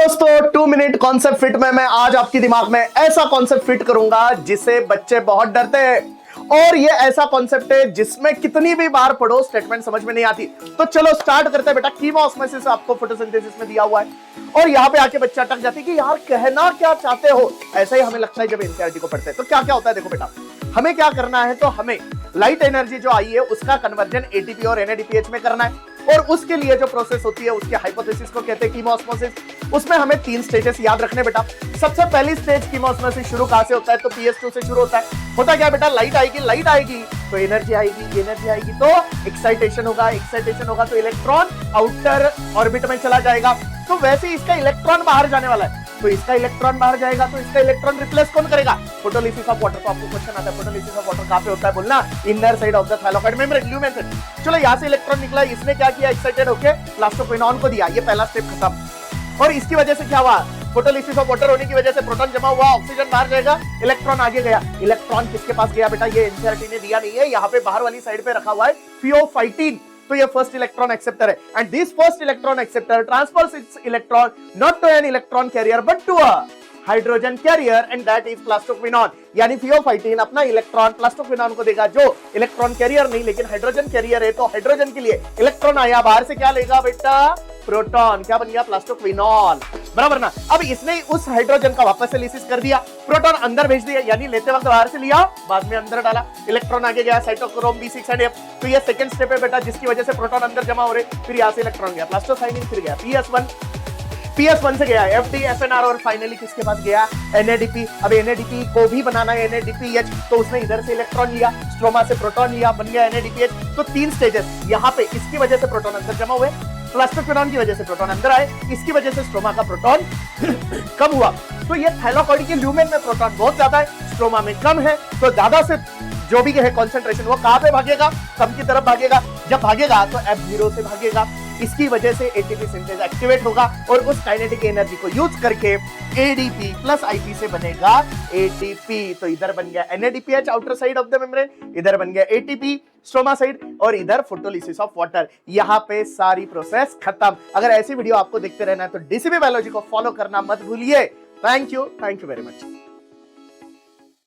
दोस्तों 2 minute concept fit में मैं आज आपके दिमाग में ऐसा कॉन्सेप्ट फिट करूंगा जिसे बच्चे बहुत डरते हैं और ये ऐसा कॉन्सेप्ट है जिसमें कितनी भी बार पढ़ो स्टेटमेंट समझ में नहीं आती। तो चलो स्टार्ट करते हैं बेटा। कीमोस्मोसिस आपको फोटोसिंथेसिस में दिया हुआ है और यहाँ पे आके बच्चा अटक जाती है कि यार कहना क्या चाहते हो। ऐसा ही हमें लगता है जब एनसीईआरटी को पढ़ते हैं। तो क्या क्या होता है देखो बेटा, हमें क्या करना है, तो हमें लाइट एनर्जी जो आई है उसका कन्वर्जन एटीपी और एनएडीपीएच में करना है और उसके लिए जो प्रोसेस होती है उसके हाइपोथेसिस को कहते हैं कीमोस्मोसिस। उसमें हमें 3 स्टेजेस याद रखने बेटा। सबसे पहली स्टेज कीमोस्मोसिस शुरू कहां से होता है, तो PS2 से शुरू होता है। होता क्या बेटा, लाइट आएगी तो एनर्जी आएगी तो एक्साइटेशन होगा तो इलेक्ट्रॉन आउटर ऑर्बिट में चला जाएगा। तो वैसे ही इसका इलेक्ट्रॉन बाहर जाने वाला है, तो इसका इलेक्ट्रॉन बाहर जाएगा तो इसका इलेक्ट्रॉन रिप्लेस कौन करेगा, फोटोलिसिस ऑफ वाटर। तो आपको क्वेश्चन आता है फोटोलिसिस ऑफ वाटर कहां पे होता है, बोलना inner side of the thylakoid membrane, lumen side. चलो यहां से इलेक्ट्रॉन निकला, इसने क्या किया, एक्साइटेड होके प्लास्टोक्विनोन को दिया, ये पहला स्टेप खत्म। और इसकी वजह से क्या हुआ, फोटोलिसिस ऑफ वाटर होने की वजह से प्रोटॉन जमा हुआ, ऑक्सीजन बाहर जाएगा, इलेक्ट्रॉन आगे गया। इलेक्ट्रॉन किसके पास गया बेटा, ये एनसीईआरटी ने दिया नहीं है, यहाँ पे बाहर वाली साइड पे रखा हुआ है फियोफाइटिन। तो ये फर्स्ट इलेक्ट्रॉन एक्सेप्टर है and this first electron acceptor transfers its electron not to an electron carrier but to a hydrogen carrier and that is plastoquinone. यानी फियोफाइटिन अपना इलेक्ट्रॉन प्लास्टोक्विनोन को देगा जो इलेक्ट्रॉन कैरियर नहीं लेकिन हाइड्रोजन कैरियर है। तो हाइड्रोजन के लिए इलेक्ट्रॉन आया, बाहर से क्या लेगा बेटा, प्रोटॉन। क्या बन गया, प्लास्टोक्विनोन, बराबर ना। अब इसने उस हाइड्रोजन का वापस से लिसिस कर दिया, प्रोटॉन अंदर भेज दिया, यानी लेते वक्त बाहर से लिया बाद में अंदर डाला, इलेक्ट्रॉन आगे गया, साइटोक्रोम B6 एंड F। तो ये सेकंड स्टेप है बेटा जिसकी वजह से प्रोटॉन अंदर जमा हो रहे। फिर यहां से इलेक्ट्रॉन गया प्लास्टोसाइनिन, फिर गया PS1 से गया FD FNR और फाइनली किसके पास गया, NADP। अब NADP को भी बनाना है NADPH, तो उसने इधर से इलेक्ट्रॉन लिया, स्ट्रोमा से प्रोटॉन लिया, बन गया NADPH। तो 3 स्टेजेस यहाँ पे, इसकी वजह से प्रोटॉन अंदर जमा हुए, प्लास्टोक्विनोन की वजह से प्रोटॉन अंदर आए, इसकी वजह से स्ट्रोमा का प्रोटॉन कम हुआ। तो ये थाइलाकॉइड के ल्यूमेन में प्रोटॉन बहुत ज्यादा है, स्ट्रोमा में कम है। तो ज्यादा से जो भी है कॉन्सेंट्रेशन वो कहां पे भागेगा, कम की तरफ भागेगा। जब भागेगा तो F0 से भागेगा, इसकी वजह से एटीपी सिंथेस एक्टिवेट होगा और उस काइनेटिक एनर्जी को यूज करके ADP प्लस IP से बनेगा ATP। तो इधर बन गया NADPH outer side of the membrane, इधर बन गया ATP स्ट्रोमा साइड और इधर फोटोलिसिस ऑफ वाटर। यहाँ पे सारी प्रोसेस खत्म। अगर ऐसी वीडियो आपको देखते रहना है तो DCB बायोलॉजी को फॉलो करना मत भूलिए। Thank you very much.